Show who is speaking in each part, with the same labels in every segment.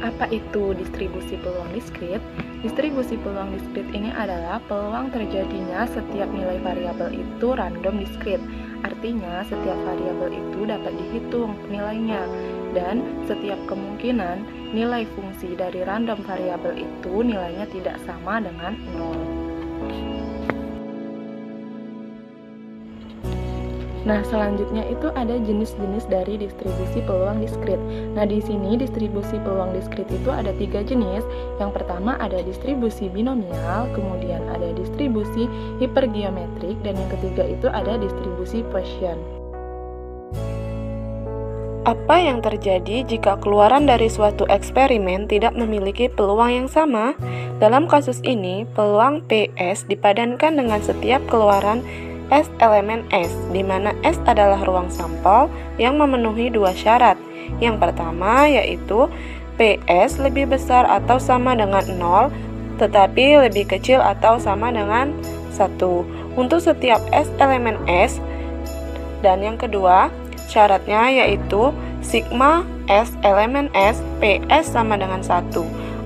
Speaker 1: Apa itu distribusi peluang diskrit? Distribusi peluang diskrit ini adalah peluang terjadinya setiap nilai variabel itu random diskrit. Artinya, setiap variabel itu dapat dihitung nilainya, dan setiap kemungkinan nilai fungsi dari random variabel itu nilainya tidak sama dengan 0. Nah, selanjutnya itu ada jenis-jenis dari distribusi peluang diskrit. Nah, di sini distribusi peluang diskrit itu ada 3 jenis. Yang pertama ada distribusi binomial, kemudian ada distribusi hipergeometrik, dan yang ketiga itu ada distribusi Poisson. Apa yang terjadi jika keluaran dari suatu eksperimen tidak memiliki peluang yang sama? Dalam kasus ini, peluang PS dipadankan dengan setiap keluaran S elemen S, di mana S adalah ruang sampel yang memenuhi 2 syarat. Yang pertama yaitu PS lebih besar atau sama dengan 0, tetapi lebih kecil atau sama dengan 1 untuk setiap S elemen S. Dan yang kedua, syaratnya yaitu sigma S elemen S PS sama dengan 1.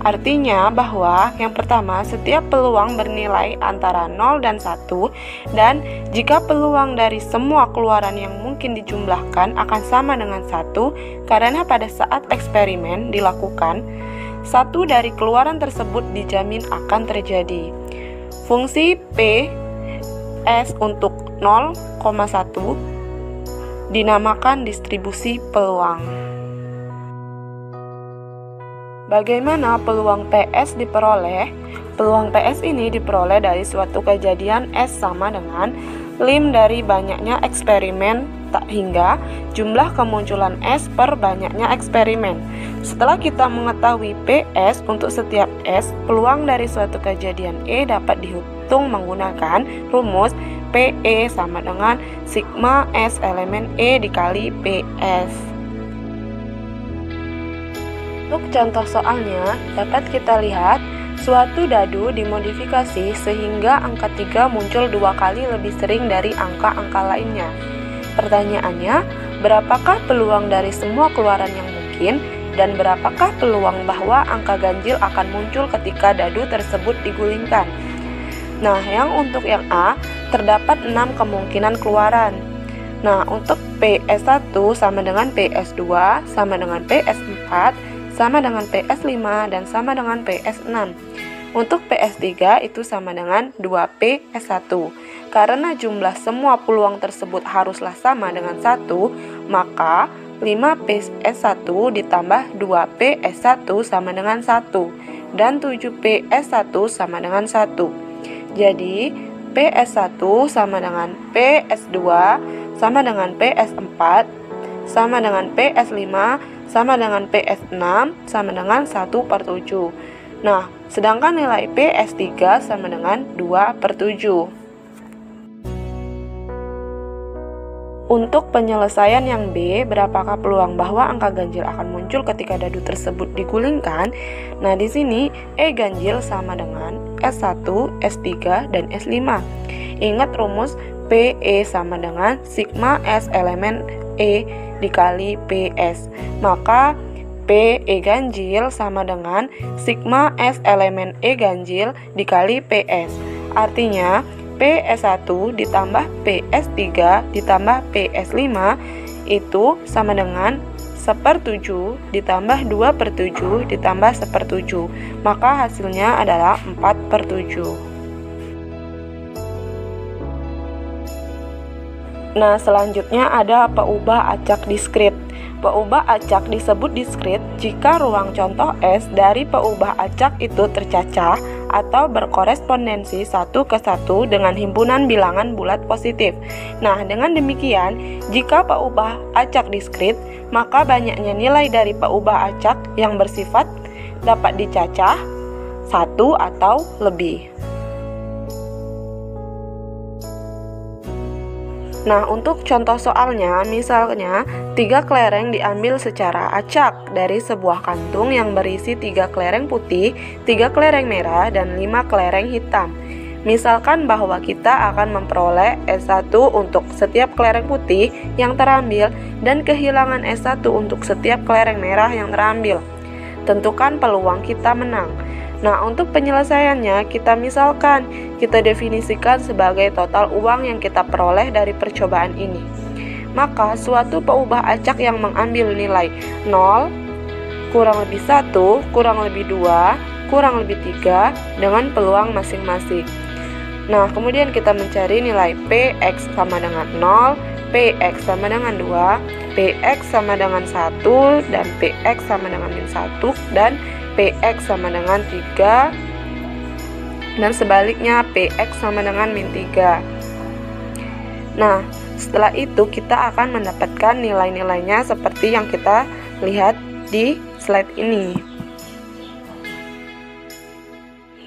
Speaker 1: Artinya bahwa yang pertama, setiap peluang bernilai antara 0 dan 1, dan jika peluang dari semua keluaran yang mungkin dijumlahkan akan sama dengan 1, karena pada saat eksperimen dilakukan, satu dari keluaran tersebut dijamin akan terjadi. Fungsi PS untuk 0,1 dinamakan distribusi peluang. Bagaimana peluang PS diperoleh? Peluang PS ini diperoleh dari suatu kejadian S sama dengan lim dari banyaknya eksperimen hingga jumlah kemunculan S per banyaknya eksperimen. Setelah kita mengetahui PS untuk setiap S, peluang dari suatu kejadian E dapat dihitung menggunakan rumus PE sama dengan sigma S elemen E dikali PS. Untuk contoh soalnya, dapat kita lihat suatu dadu dimodifikasi sehingga angka 3 muncul 2 kali lebih sering dari angka-angka lainnya. Pertanyaannya, berapakah peluang dari semua keluaran yang mungkin, dan berapakah peluang bahwa angka ganjil akan muncul ketika dadu tersebut digulingkan? Nah, untuk yang A, terdapat 6 kemungkinan keluaran. Nah, untuk PS1 sama dengan PS2, sama dengan PS4, sama dengan PS5, dan sama dengan PS6. Untuk PS3 itu sama dengan 2PS1. Karena jumlah semua peluang tersebut haruslah sama dengan 1, maka 5PS1 ditambah 2PS1 sama dengan 1, dan 7PS1 sama dengan 1. Jadi, PS1 sama dengan PS2, sama dengan PS4, sama dengan PS5, sama dengan PS6, sama dengan 1/7. Nah, sedangkan nilai PS3 sama dengan 2/7. Untuk penyelesaian yang B, berapakah peluang bahwa angka ganjil akan muncul ketika dadu tersebut digulingkan? Nah, di sini E ganjil sama dengan S1, S3, dan S5. Ingat rumus PE sama dengan sigma S elemen E dikali PS. Maka PE ganjil sama dengan sigma S elemen E ganjil dikali PS. Artinya PS1 ditambah PS3 ditambah PS5 itu sama dengan 1/7 ditambah 2/7 ditambah 1/7. Maka hasilnya adalah 4/7. Nah, selanjutnya ada peubah acak diskrit. Peubah acak disebut diskrit jika ruang contoh S dari peubah acak itu tercacah atau berkorespondensi 1:1 dengan himpunan bilangan bulat positif. Nah, dengan demikian, jika peubah acak diskrit, maka banyaknya nilai dari peubah acak yang bersifat dapat dicacah 1 atau lebih. Nah, untuk contoh soalnya, misalnya 3 kelereng diambil secara acak dari sebuah kantung yang berisi 3 kelereng putih, 3 kelereng merah, dan 5 kelereng hitam. Misalkan bahwa kita akan memperoleh S1 untuk setiap kelereng putih yang terambil dan kehilangan S1 untuk setiap kelereng merah yang terambil. tentukan peluang kita menang. Nah, untuk penyelesaiannya, kita definisikan sebagai total uang yang kita peroleh dari percobaan ini. Maka, suatu peubah acak yang mengambil nilai 0, kurang lebih 1, kurang lebih 2, kurang lebih 3 dengan peluang masing-masing. Nah, kemudian kita mencari nilai PX sama dengan 0, PX sama dengan 2, PX sama dengan 1, dan PX sama dengan min 1, dan PX sama dengan 3, dan sebaliknya PX sama dengan min 3. Nah, setelah itu kita akan mendapatkan nilai-nilainya seperti yang kita lihat di slide ini.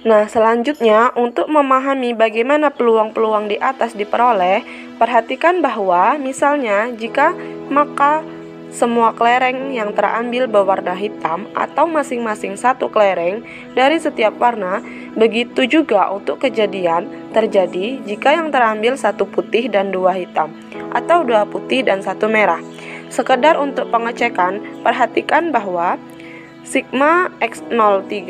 Speaker 1: Nah, selanjutnya untuk memahami bagaimana peluang-peluang di atas diperoleh, perhatikan bahwa misalnya jika maka semua kelereng yang terambil berwarna hitam atau masing-masing satu kelereng dari setiap warna, begitu juga untuk kejadian terjadi jika yang terambil satu putih dan dua hitam, atau dua putih dan satu merah. Sekedar untuk pengecekan, perhatikan bahwa sigma X03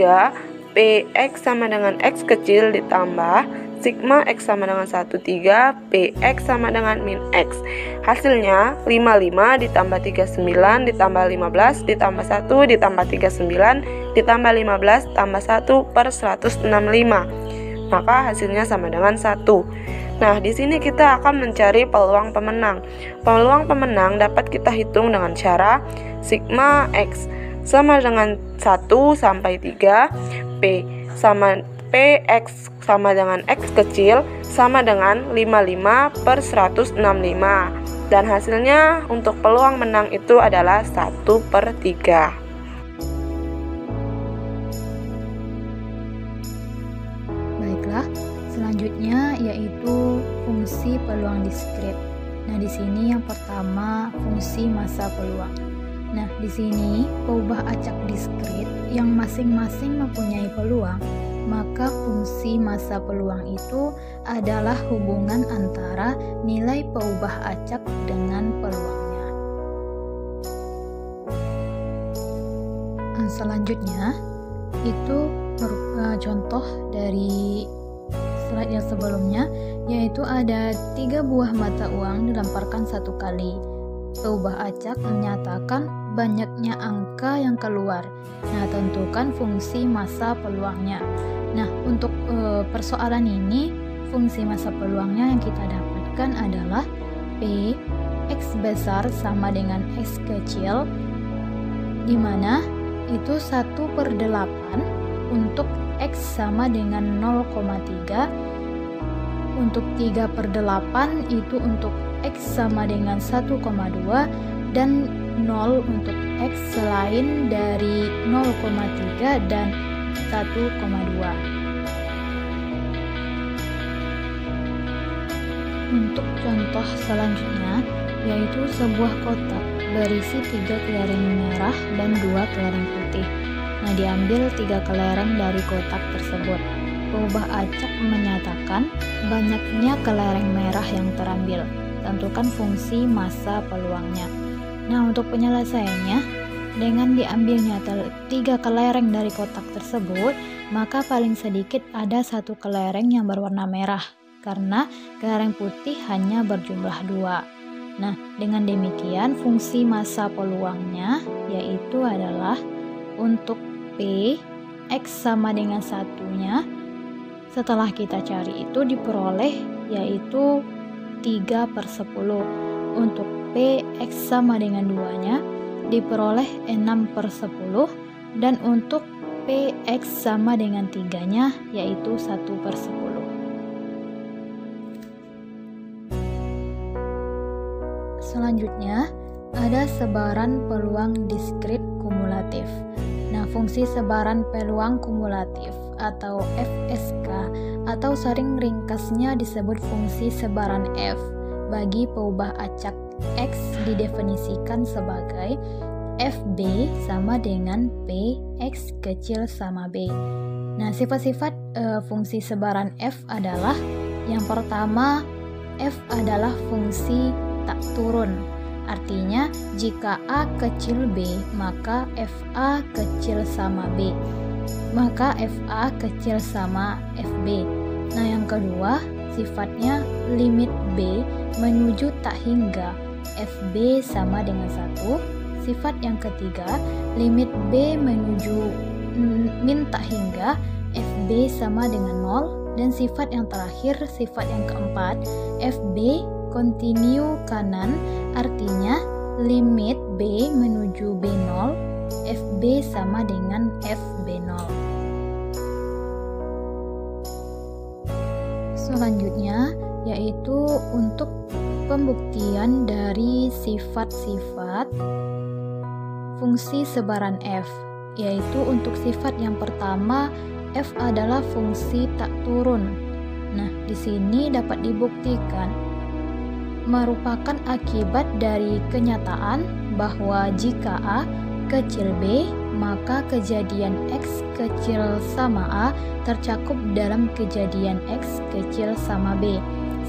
Speaker 1: PX sama dengan X kecil ditambah sigma X sama dengan 13 PX sama dengan min X. Hasilnya 55 ditambah 39 ditambah 15 ditambah 1 ditambah 39 ditambah 15 tambah 1 per 165. Maka hasilnya sama dengan 1. Nah, di sini kita akan mencari peluang pemenang. Peluang pemenang dapat kita hitung dengan cara sigma X sama dengan 1 sampai 3, PX sama dengan X kecil sama dengan 55 per 165. Dan hasilnya untuk peluang menang itu adalah 1 per 3.
Speaker 2: Baiklah, selanjutnya yaitu fungsi peluang diskrit. Nah, di sini yang pertama fungsi massa peluang. Nah, di sini peubah acak diskrit yang masing-masing mempunyai peluang, maka fungsi massa peluang itu adalah hubungan antara nilai peubah acak dengan peluangnya. Selanjutnya itu contoh dari slide yang sebelumnya, yaitu ada 3 buah mata uang dilemparkan satu kali. Peubah acak menyatakan banyaknya angka yang keluar. Nah, tentukan fungsi massa peluangnya. Nah, untuk persoalan ini, fungsi massa peluangnya yang kita dapatkan adalah P X besar sama dengan X kecil, di mana itu 1/8 untuk X sama dengan 0,3, untuk 3/8 itu untuk X sama dengan 1,2, dan 0 untuk X selain dari 0,3 dan 1,2. Untuk contoh selanjutnya, yaitu sebuah kotak berisi 3 kelereng merah dan 2 kelereng putih. Nah, diambil 3 kelereng dari kotak tersebut. Peubah acak menyatakan banyaknya kelereng merah yang terambil. Tentukan fungsi massa peluangnya. Nah, untuk penyelesaiannya, dengan diambilnya 3 kelereng dari kotak tersebut, maka paling sedikit ada 1 kelereng yang berwarna merah, karena kelereng putih hanya berjumlah 2. Nah, dengan demikian fungsi massa peluangnya yaitu adalah untuk P X sama dengan 1-nya, setelah kita cari itu diperoleh yaitu 3/10. Untuk P X sama dengan 2-nya diperoleh 6/10, dan untuk P X sama dengan 3-nya yaitu 1/10. Selanjutnya ada sebaran peluang diskrit kumulatif. Nah, fungsi sebaran peluang kumulatif atau FSK atau sering ringkasnya disebut fungsi sebaran F bagi peubah acak X didefinisikan sebagai FB sama dengan P X kecil sama B. Nah, sifat-sifat fungsi sebaran F adalah yang pertama, F adalah fungsi tak turun Artinya, jika A kecil B, maka FA kecil sama B. Maka FA kecil sama FB. Nah, yang kedua, sifatnya limit B menuju tak hingga FB sama dengan 1. Sifat yang ketiga, limit B menuju min tak hingga FB sama dengan 0. Dan sifat yang terakhir, sifat yang keempat, FB kontinu kanan, artinya limit B menuju B0, FB sama dengan FB0. Selanjutnya yaitu untuk pembuktian dari sifat-sifat fungsi sebaran F, yaitu untuk sifat yang pertama, F adalah fungsi tak turun. Nah, di sini dapat dibuktikan merupakan akibat dari kenyataan bahwa jika A kecil B, maka kejadian X kecil sama A tercakup dalam kejadian X kecil sama B,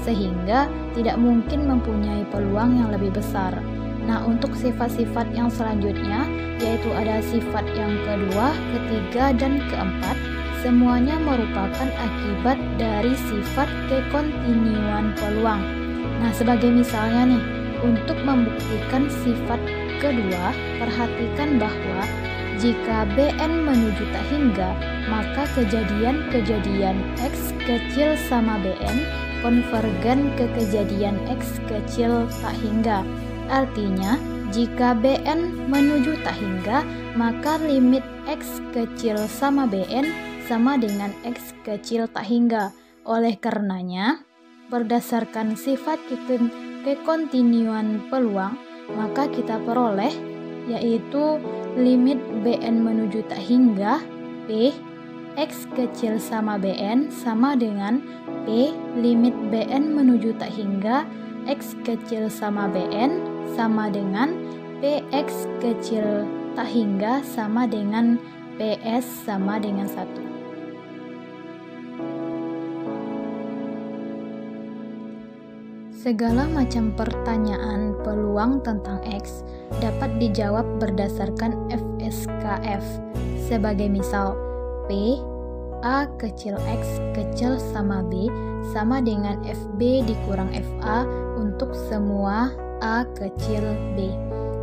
Speaker 2: sehingga tidak mungkin mempunyai peluang yang lebih besar. Nah, untuk sifat-sifat yang selanjutnya, yaitu ada sifat yang kedua, ketiga, dan keempat, semuanya merupakan akibat dari sifat kekontinuan peluang. Nah, sebagai misalnya nih, untuk membuktikan sifat kedua, perhatikan bahwa jika Bn menuju tak hingga, maka kejadian-kejadian X kecil sama Bn konvergen ke kejadian X kecil tak hingga. Artinya, jika Bn menuju tak hingga, maka limit X kecil sama Bn sama dengan X kecil tak hingga. Oleh karenanya, berdasarkan sifat kekontinuan peluang, maka kita peroleh yaitu limit Bn menuju tak hingga P X kecil sama Bn sama dengan P limit Bn menuju tak hingga X kecil sama Bn sama dengan Px kecil tak hingga sama dengan Ps sama dengan 1. Segala macam pertanyaan peluang tentang X dapat dijawab berdasarkan FSKF. Sebagai misal, P A kecil X kecil sama B sama dengan FB dikurang FA untuk semua A kecil B.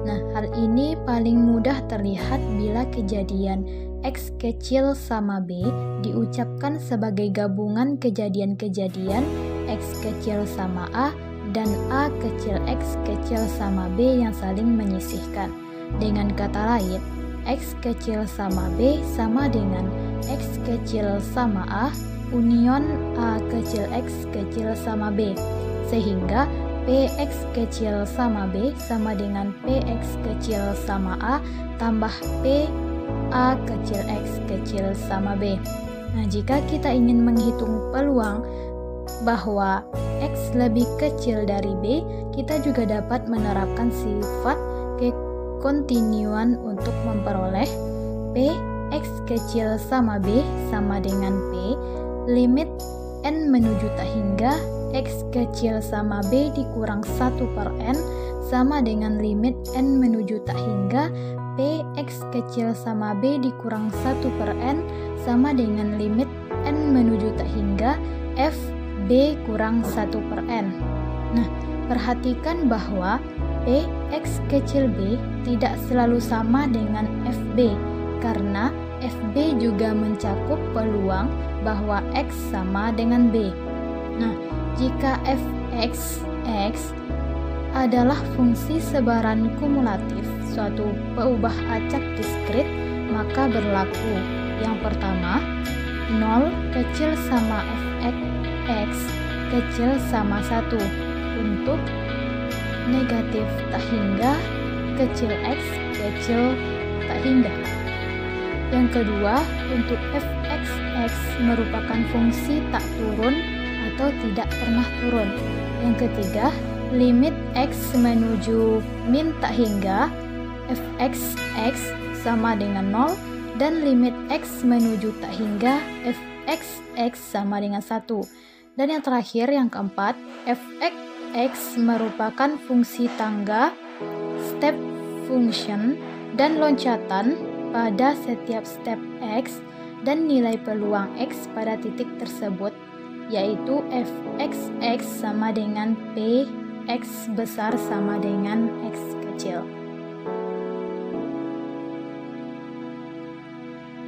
Speaker 2: Nah, hal ini paling mudah terlihat bila kejadian X kecil sama B diucapkan sebagai gabungan kejadian-kejadian X kecil sama A dan A kecil X kecil sama B yang saling menyisihkan. Dengan kata lain, X kecil sama B sama dengan X kecil sama A union A kecil X kecil sama B, sehingga Px kecil sama B sama dengan Px kecil sama A tambah P A kecil X kecil sama B. Nah, jika kita ingin menghitung peluang bahwa X lebih kecil dari B, kita juga dapat menerapkan sifat kekontinuan untuk memperoleh P X kecil sama B sama dengan P limit N menuju tak hingga X kecil sama B dikurang 1/N sama dengan limit N menuju tak hingga Px kecil sama B dikurang 1/N sama dengan limit N menuju tak hingga F B kurang 1/N. Nah, perhatikan bahwa Px kecil B tidak selalu sama dengan FB, karena FB juga mencakup peluang bahwa X sama dengan B. Nah, jika Fx X adalah fungsi sebaran kumulatif suatu peubah acak diskrit, maka berlaku yang pertama, 0 kecil sama Fx X kecil sama 1 untuk negatif tak hingga kecil X kecil tak hingga. Yang kedua, untuk Fxx merupakan fungsi tak turun atau tidak pernah turun. Yang ketiga, limit X menuju min tak hingga Fxx sama dengan 0 dan limit X menuju tak hingga Fxx sama dengan 1. Dan yang terakhir, yang keempat, Fxx merupakan fungsi tangga step function dan loncatan pada setiap step X dan nilai peluang X pada titik tersebut, yaitu fxx sama dengan p X besar sama dengan X kecil.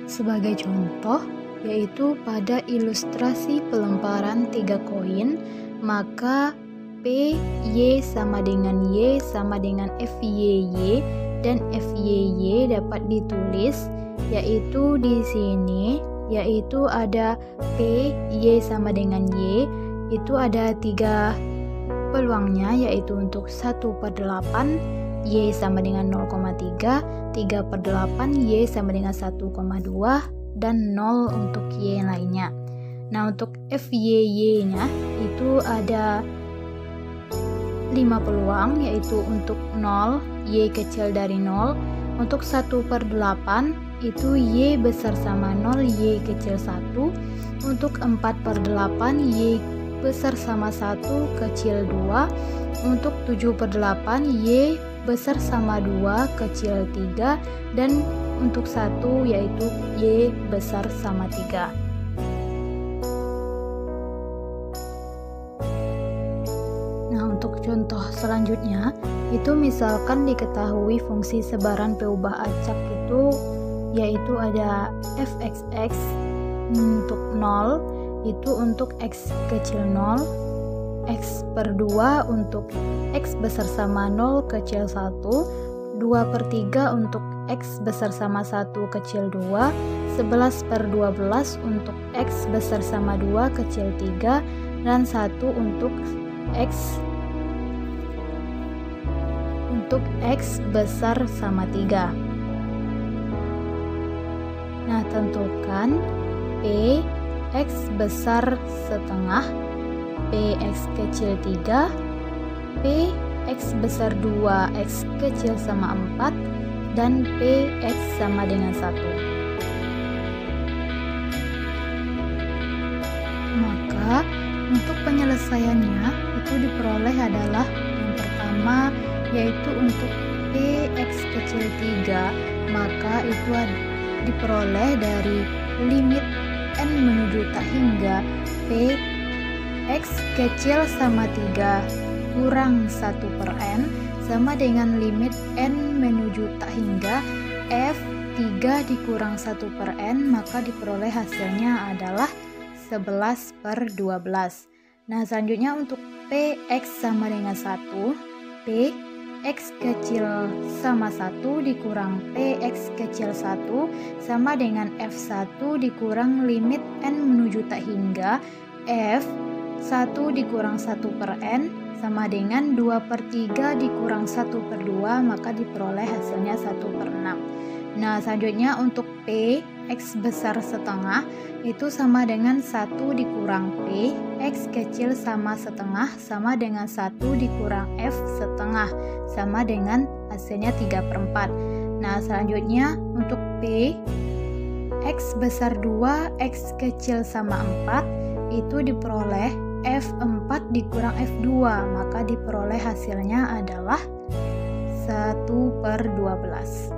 Speaker 2: Sebagai contoh, yaitu pada ilustrasi pelemparan 3 koin, maka P Y sama dengan Y sama dengan FYY, dan FYY dapat ditulis yaitu di sini, yaitu ada P Y sama dengan Y, itu ada 3 peluangnya, yaitu untuk 1/8 Y sama dengan 0,3, 3/8 Y sama dengan 1,2, dan 0 untuk Y lainnya. Nah, untuk FYY nya itu ada 5 peluang, yaitu untuk 0 Y kecil dari 0, untuk 1/8 itu Y besar sama 0 Y kecil 1, untuk 4/8 Y besar sama 1 kecil 2, untuk 7/8 Y besar sama 2 kecil 3, dan untuk 1 yaitu Y besar sama 3. Nah, untuk contoh selanjutnya itu misalkan diketahui fungsi sebaran P ubah acak itu yaitu ada fxx untuk 0 itu untuk X kecil 0, X/2 untuk X besar sama 0 kecil 1, 2/3 untuk X besar sama 1 kecil 2, 11/12 untuk X besar sama 2 kecil 3, dan 1 untuk X besar sama 3. Nah, tentukan P X besar setengah, P X kecil 3, P X besar 2 X kecil sama 4, dan P X sama dengan 1. Maka untuk penyelesaiannya itu diperoleh adalah yang pertama, yaitu untuk P X kecil 3, maka itu diperoleh dari limit N menuju tak hingga P X kecil sama 3 kurang 1/n sama dengan limit N menuju tak hingga F 3 dikurang 1/n, maka diperoleh hasilnya adalah 11/12. Nah, selanjutnya untuk P X sama dengan 1, P X kecil sama 1 dikurang P X kecil 1 sama dengan F1 dikurang limit N menuju tak hingga F 1 dikurang 1/n sama dengan 2/3 dikurang 1/2, maka diperoleh hasilnya 1/6. Nah, selanjutnya untuk P X besar setengah itu sama dengan 1 dikurang P X kecil sama setengah sama dengan 1 dikurang F setengah sama dengan hasilnya 3/4. Nah, selanjutnya untuk P X besar 2 X kecil sama 4 itu diperoleh F4 dikurang F2, maka diperoleh hasilnya adalah 1/12.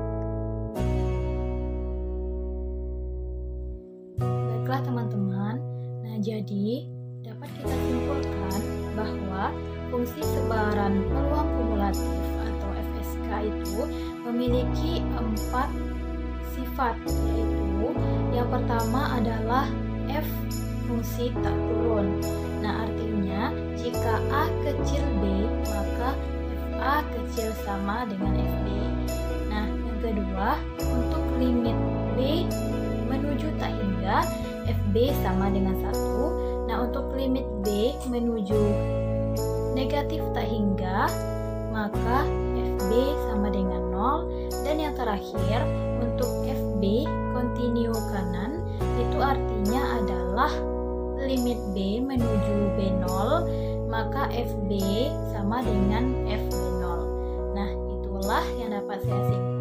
Speaker 2: Baiklah teman-teman, nah jadi dapat kita simpulkan bahwa fungsi sebaran peluang kumulatif atau FSK itu memiliki 4 sifat, yaitu yang pertama adalah F fungsi tak turun. Nah, artinya jika A kecil B, maka FA kecil sama dengan FB. Nah, yang kedua, untuk limit B menuju tak hingga, FB sama dengan 1. Nah, untuk limit B menuju negatif tak hingga, maka FB sama dengan 0. Dan yang terakhir, untuk FB kontinu kanan, itu artinya adalah limit B menuju B0, maka FB sama dengan FB0. Nah, itulah yang dapat saya simpulkan